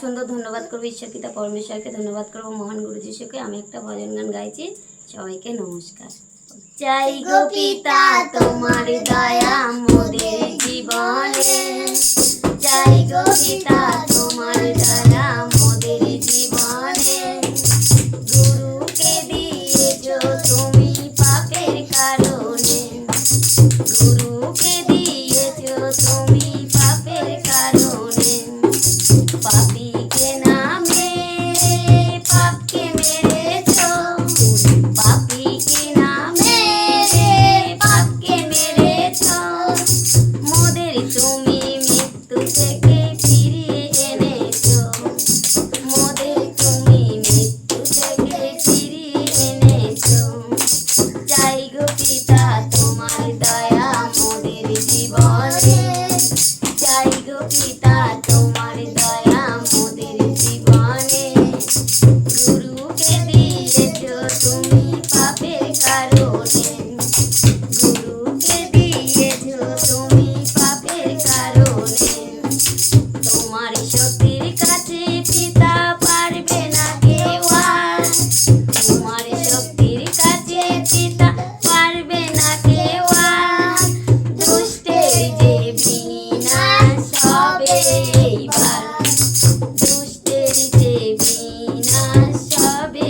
সুন্দর ধন্যবাদ করবো ঈশ্বর পিতা পরমেশ্বরকে, ধন্যবাদ করবো মহান গুরু যিশুকে। আমি একটা ভজন গান গাইছি, সবাইকে নমস্কার। চাই গো পিতা তোমার দয়া মোদের জীবনে, চাই গো পিতা তোমার দয়া মোদের জীবনে। গুরুকে দিয়েছো তুমি পাপের কারণে, গুরুকে দিয়েছো তুমি পাপের কারণে। পাপীকে না মেরে পাপকে মেরেছো, পাপীকে না মেরে পাপকে মেরেছো। মোদের তুমি মৃত্যু থেকে ফিরিয়ে এনেছো, মোদের তুমি মৃত্যু থেকে ফিরিয়ে এনেছো। চাই গো পিতা তোমার দয়া মোদের জীবনে, চাই গো পিতা তোমার দয়া মোদের জীবনে। গুরুকে দিয়েছো তুমি পাপের কারণে, গুরুকে দিয়েছো তুমি পাপের কারণে। তোমার শক্তির কাছে পিতা পারবে না কেউ আর, তোমার শক্তির কাছে পিতা পারবে না কেউ আর। দুষ্টের যে বিনাশ হবে এইবার, দুষ্টের যে বিনাশ হবে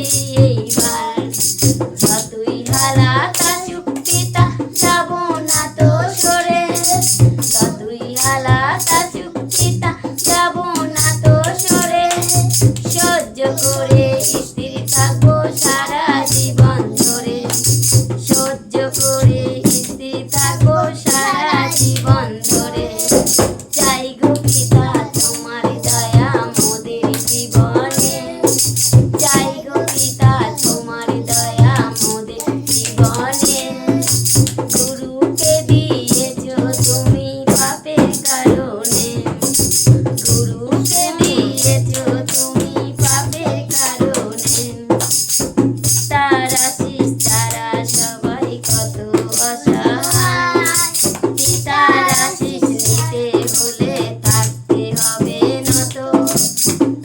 এইবার। যতই হালাত আসুক পিতা যাব না তো সরে, যতই হালাত আসুক পিতা যাব না তো সরে। সহ্য করে স্থির থাকবো সারা জীবন ধরে, সহ্য করে স্থির থাকবো সারা জীবন ধরে। চাই গো পিতা তোমার দয়া মোদের জীবনে, চাই গো পিতা তোমার দয়া মোদের জীবনে। গুরুকে দিয়েছো তুমি পাপের কারণে, গুরুকে দিয়েছো তুমি পাপের কারণে। তারা সবাই কত অসহায়, পিতার আশিস নিতে হলে থাকতে হবে নত।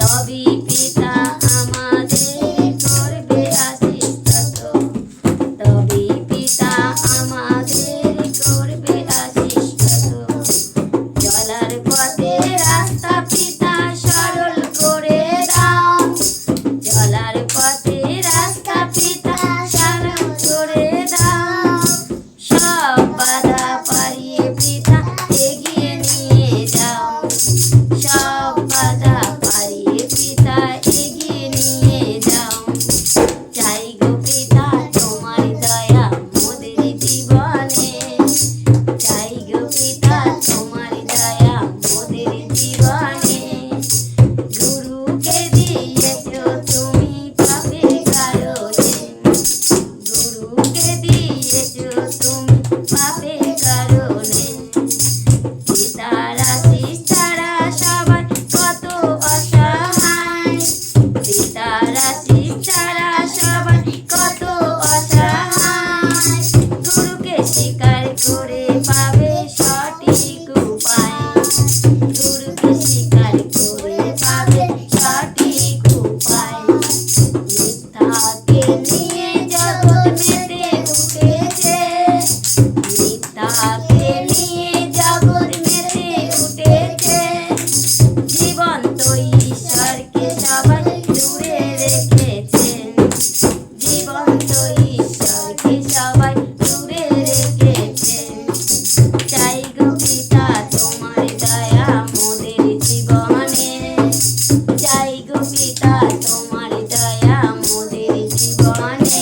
তবেই পিতা আমাদের করবে আশিস তত, তবেই পিতা আমাদের করবে আশিস তত। চলার পথে রাস্তা পিতা সরল করে দাও, চলার পথে রাস্তা পিতা সরল করে দাও। সব বাধা পারিয়ে পিতা এগিয়ে নিয়ে যাও, সব বাধা পারিয়ে পিতা এগিয়ে নিয়ে যাও। চাই গো পিতা তোমার দয়া মোদের জীবনে, চাই গো পিতা তোমার দয়া মোদের জীবনে। গুরুকে দিয়েছো তুমি পাপের কারণে, গুরুকে দিয়েছো তুমি পাপের কারণে। পিতার আশিস ছাড়া সবাই কত অসহায়, পিতার আশিস ছাড়া সবাই কত অসহায়। গুরুকে স্বীকার করে পাবে সঠিক উপায়, গুরুকে স্বীকার করে পাবে সঠিক উপায়। মিথ্যাকে নিয়ে জগৎ মেতে উঠেছে, মিথ্যাকে নিয়ে জগৎ মেতে উঠেছে। জীবন্ত ঈশ্বরকে সবাই দূরে রেখেছে, জীবন্ত ঈশ্বরকে সবাই দূরে রেখেছে। চাই গো পিতা তোমার দয়া মোদের জীবনে, চাই গো পিতা তোমার দয়া মোদের জীবনে।